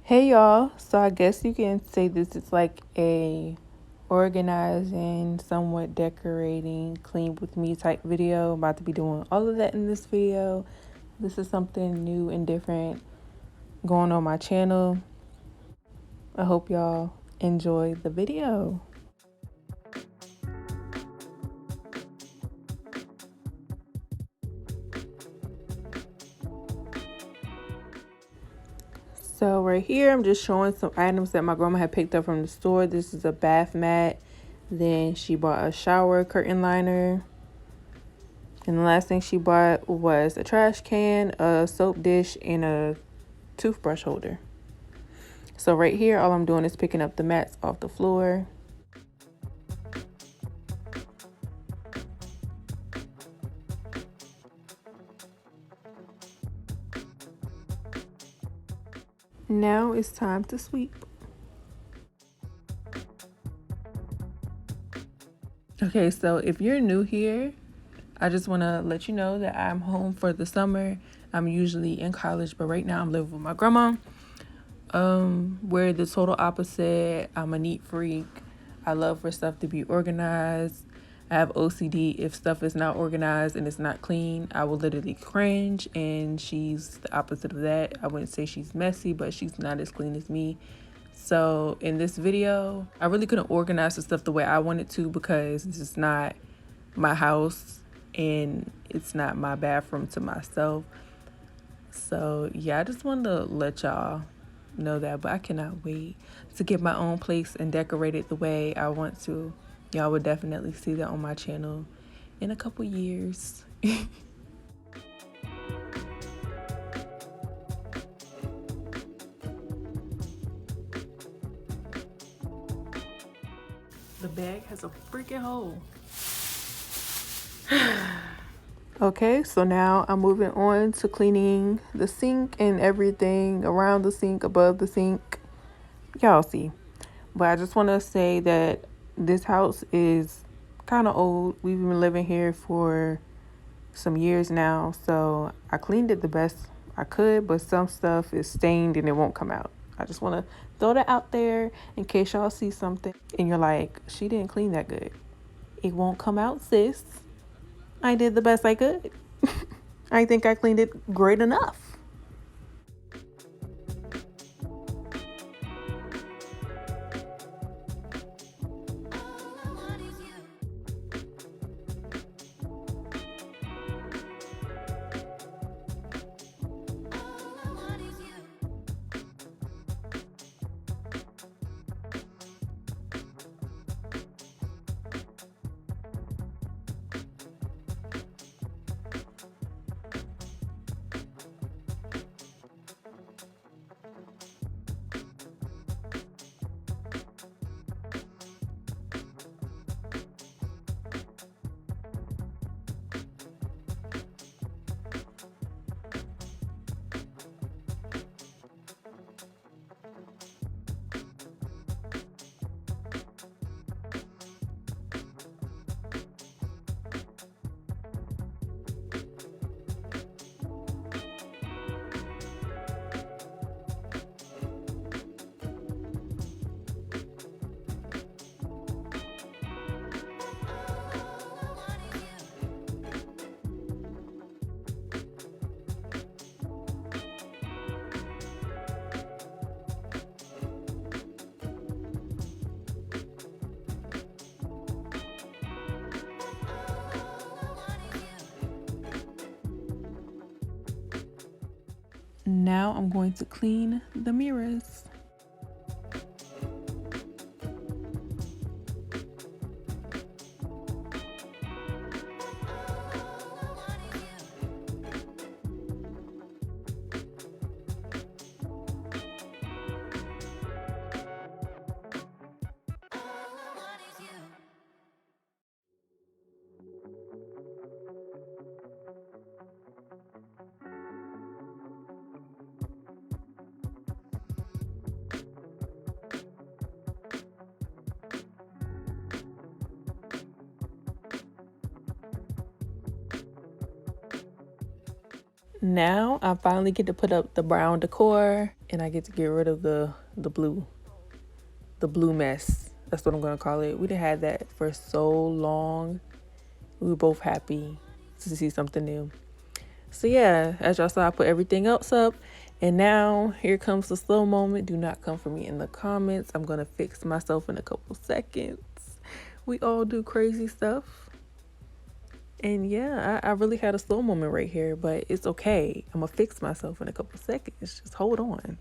Hey y'all, so I guess you can say this is like a organizing, somewhat decorating, clean with me type video. I'm about to be doing all of that in this video. This is something new and different going on my channel. I hope y'all enjoy the video. So right here, I'm just showing some items that my grandma had picked up from the store. This is a bath mat. Then she bought a shower curtain liner. And the last thing she bought was a trash can, a soap dish, and a toothbrush holder. So right here, all I'm doing is picking up the mats off the floor. Now it's time to sweep. Okay, so if you're new here, I just want to let you know that I'm home for the summer. I'm usually in college, but right now I'm living with my grandma. We're the total opposite. I'm a neat freak. I love for stuff to be organized. I have OCD. If stuff is not organized and it's not clean, I will literally cringe, and she's the opposite of that. I wouldn't say she's messy, but she's not as clean as me. So in this video, I really couldn't organize the stuff the way I wanted to because this is not my house and it's not my bathroom to myself. So yeah, I just wanted to let y'all know that, but I cannot wait to get my own place and decorate it the way I want to. Y'all would definitely see that on my channel in a couple years. The bag has a freaking hole. Okay, so now I'm moving on to cleaning the sink and everything around the sink, above the sink. Y'all see. But I just want to say that this house is kind of old. We've been living here for some years now, so I cleaned it the best I could, but some stuff is stained and it won't come out. I just want to throw that out there in case y'all see something and you're like, she didn't clean that good. It won't come out, sis. I did the best I could. I think I cleaned it great enough. Now I'm going to clean the mirrors. Now I finally get to put up the brown decor, and I get to get rid of the blue, the blue mess. That's what I'm gonna call it. We done had that for so long. We were both happy to see something new. So yeah, as y'all saw, I put everything else up. And now here comes the slow moment. Do not come for me in the comments. I'm gonna fix myself in a couple seconds. We all do crazy stuff. And yeah, I really had a slow moment right here, but it's okay. I'm gonna fix myself in a couple seconds. Just hold on.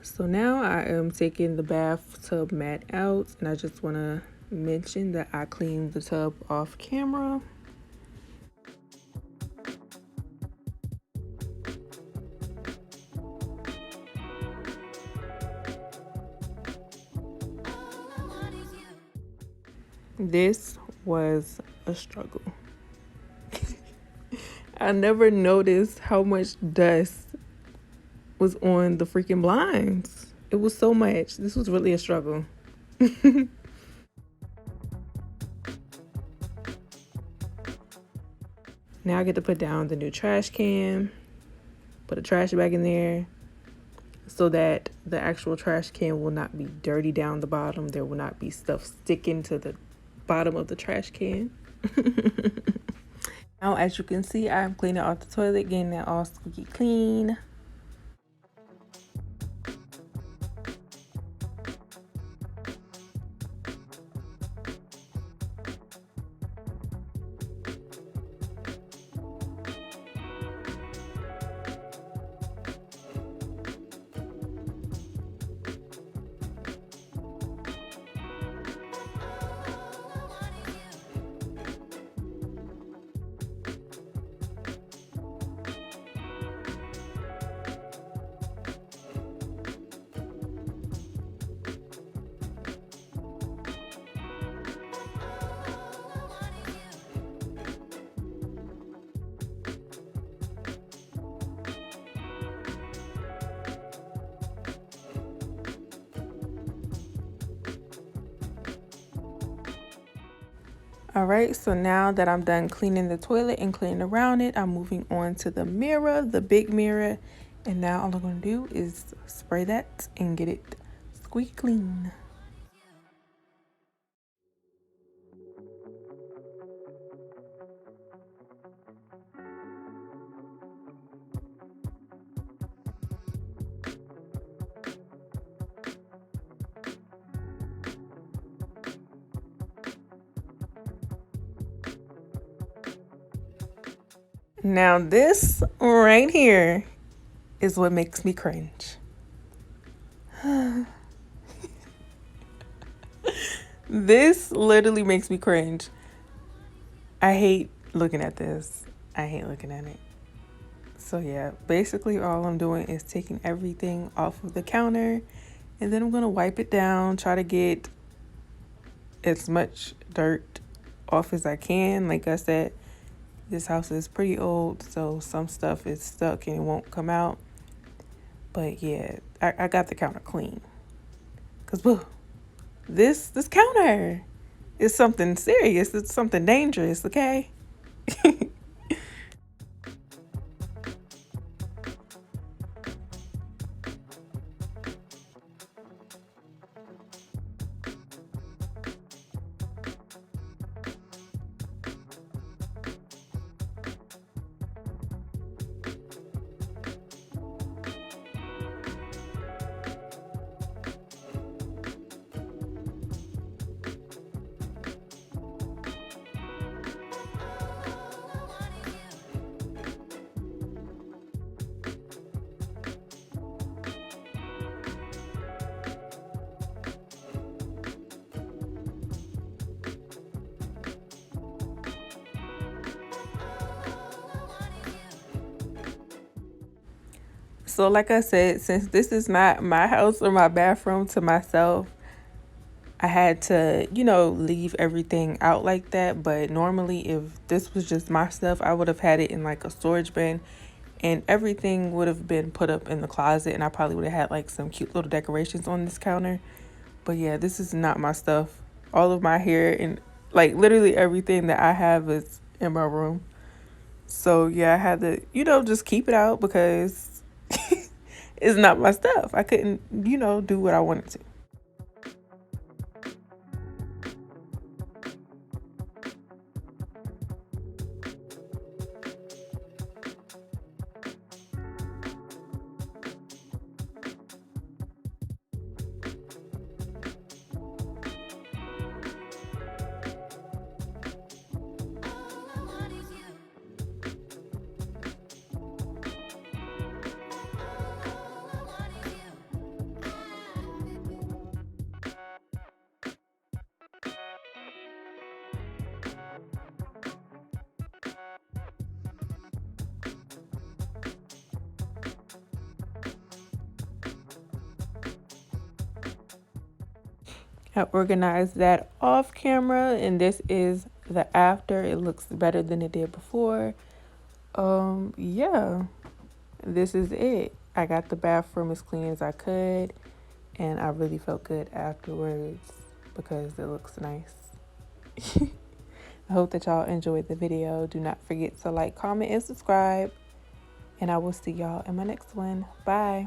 So now I am taking the bathtub mat out, and I just want to mention that I cleaned the tub off camera. This was a struggle. I never noticed how much dust was on the freaking blinds. It was so much. This was really a struggle. Now I get to put down the new trash can, put a trash bag in there so that the actual trash can will not be dirty down the bottom. There will not be stuff sticking to the bottom of the trash can. Now, as you can see, I'm cleaning off the toilet, getting that all squeaky clean. All right, so now that I'm done cleaning the toilet and cleaning around it, I'm moving on to the mirror, the big mirror. And now all I'm gonna do is spray that and get it squeaky clean. Now this right here is what makes me cringe. This literally makes me cringe. I hate looking at this. I hate looking at it. So yeah, basically all I'm doing is taking everything off of the counter And then I'm going to wipe it down, try to get as much dirt off as I can. Like I said, this house is pretty old, so some stuff is stuck and it won't come out. But yeah, I got the counter clean. Because, woo, this counter is something serious. It's something dangerous, okay? So like I said, since this is not my house or my bathroom to myself, I had to, leave everything out like that. But normally, if this was just my stuff, I would have had it in like a storage bin and everything would have been put up in the closet. And I probably would have had like some cute little decorations on this counter. But yeah, this is not my stuff. All of my hair and like literally everything that I have is in my room. So yeah, I had to, just keep it out because it's not my stuff. I couldn't, do what I wanted to. I organized that off camera, and this is the after. It looks better than it did before. Yeah, this is it. I got the bathroom as clean as I could, and I really felt good afterwards because it looks nice. I hope that y'all enjoyed the video. Do not forget to like, comment, and subscribe, and I will see y'all in my next one. Bye.